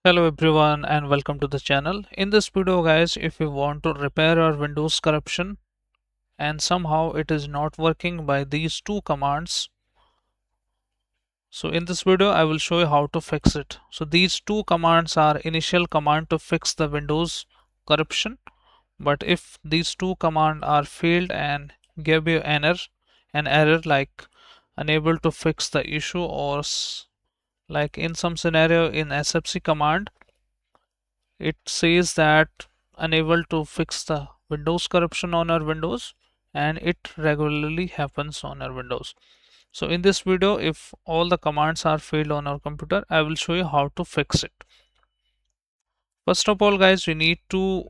Hello everyone and welcome to the channel. In this video guys, if you want to repair your Windows corruption and somehow it is not working by these two commands. So in this video I will show you how to fix it. So these two commands are initial command to fix the Windows corruption. But if these two commands are failed and give you an error like unable to fix the issue or like in some scenario in SFC command it says that unable to fix the Windows corruption on our Windows, and it regularly happens on our Windows. So in this video, if all the commands are failed on our computer, I will show you how to fix it. First of all guys, we need to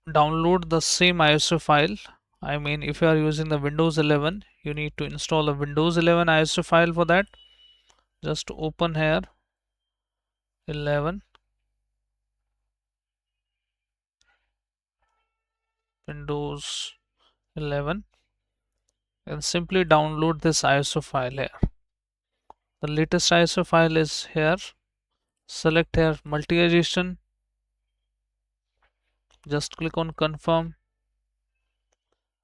download the same ISO file. I mean, if you are using the Windows 11, you need to install a Windows 11 ISO file. For that, just open here 11 Windows 11 and simply download this ISO file here. The latest ISO file is here. Select here multi-edition. Just click on confirm.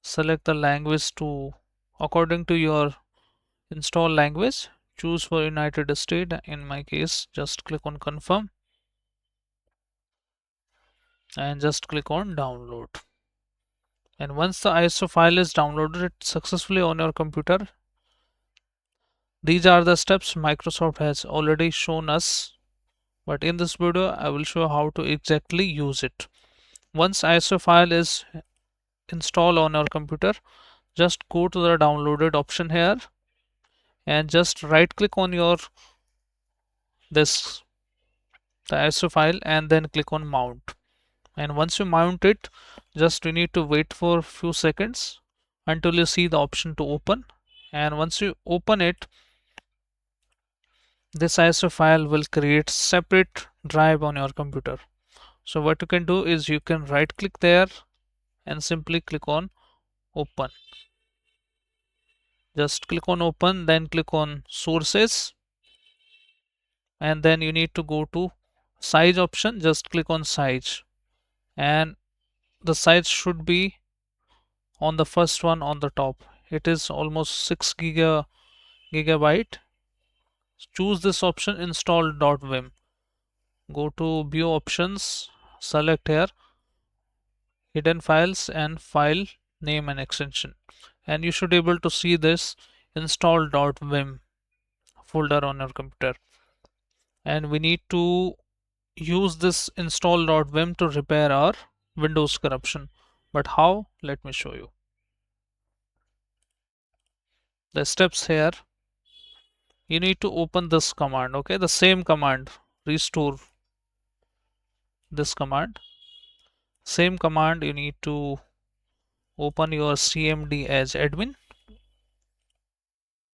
Select the language to according to your install language. Choose for United States. In my case, just click on confirm and just click on download. And once the ISO file is downloaded successfully on your computer, these are the steps Microsoft has already shown us. But in this video, I will show how to exactly use it. Once ISO file is installed on your computer, just go to the downloaded option here and just right click on your this the ISO file and then click on mount. And once you mount it, just you need to wait for a few seconds until you see the option to open. And once you open it, this ISO file will create separate drive on your computer. So what you can do is you can right click there and simply click on open. Just click on open, then click on sources, and then you need to go to size option. Just click on size, and the size should be on the first one on the top. It is almost 6 gigabyte. Choose this option install.wim. Go to view options, select here hidden files and file name and extension, and you should be able to see this install.wim folder on your computer. And we need to use this install.vim to repair our Windows corruption. But how? Let me show you. The steps here, you need to open this command, okay? The same command, restore this command. Same command, you need to open your CMD as admin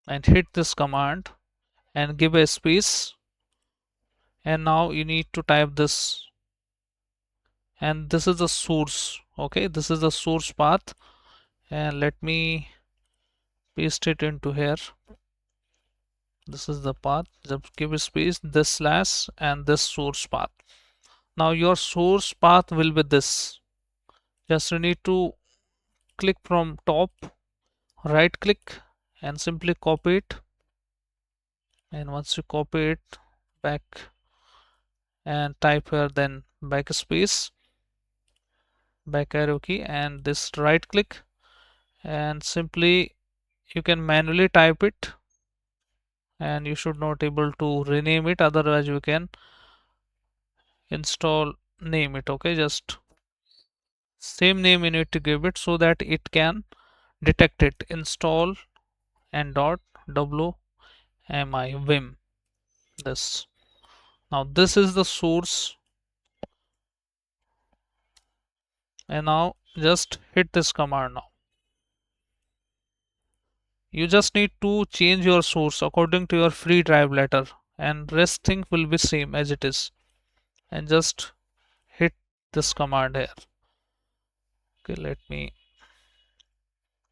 and hit this command and give a space. And now you need to type this, and this is the source, okay? This is the source path, and let me paste it into here. This is the path. Just give a space, this slash and this source path. Now your source path will be this. Just you need to click from top, right click and simply copy it. And once you copy it, back and type here, then backspace, back arrow key, and this right click, and simply you can manually type it, and you should not able to rename it, otherwise you can install name it, okay? Just same name you need to give it so that it can detect it. Install and dot wim this. Now this is the source, and now just hit this command. Now you just need to change your source according to your free drive letter, and rest thing will be same as it is. And just hit this command here. Okay, let me,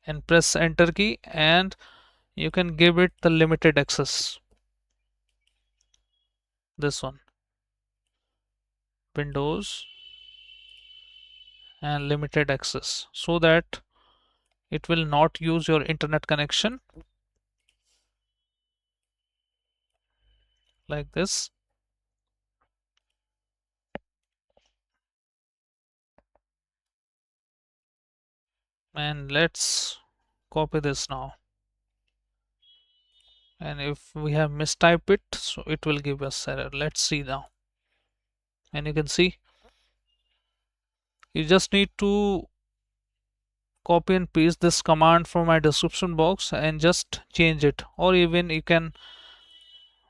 and press enter key, and you can give it the limited access, this one. Windows and limited access, so that it will not use your internet connection like this. And let's copy this now, and if we have mistyped it, so it will give us error. Let's see now. And you can see, you just need to copy and paste this command from my description box and just change it, or even you can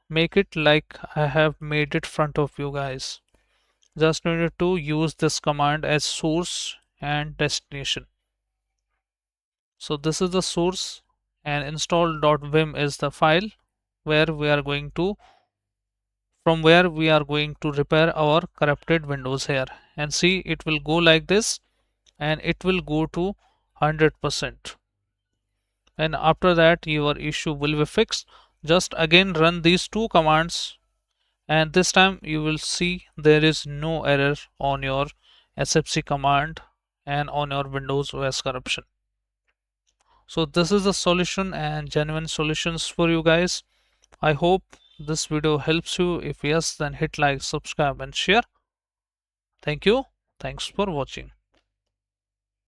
make it like I have made it front of you guys. Just need to use this command as source and destination. So this is the source, and install.wim is the file where we are going to, from where we are going to repair our corrupted windows here. And see, it will go like this, and it will go to 100%. And after that your issue will be fixed. Just again run these two commands, and this time you will see there is no error on your sfc command and on your windows os corruption. So this is the solution and genuine solutions for you guys. I hope this video helps you. If yes, then hit like, subscribe and share. Thank you. Thanks for watching.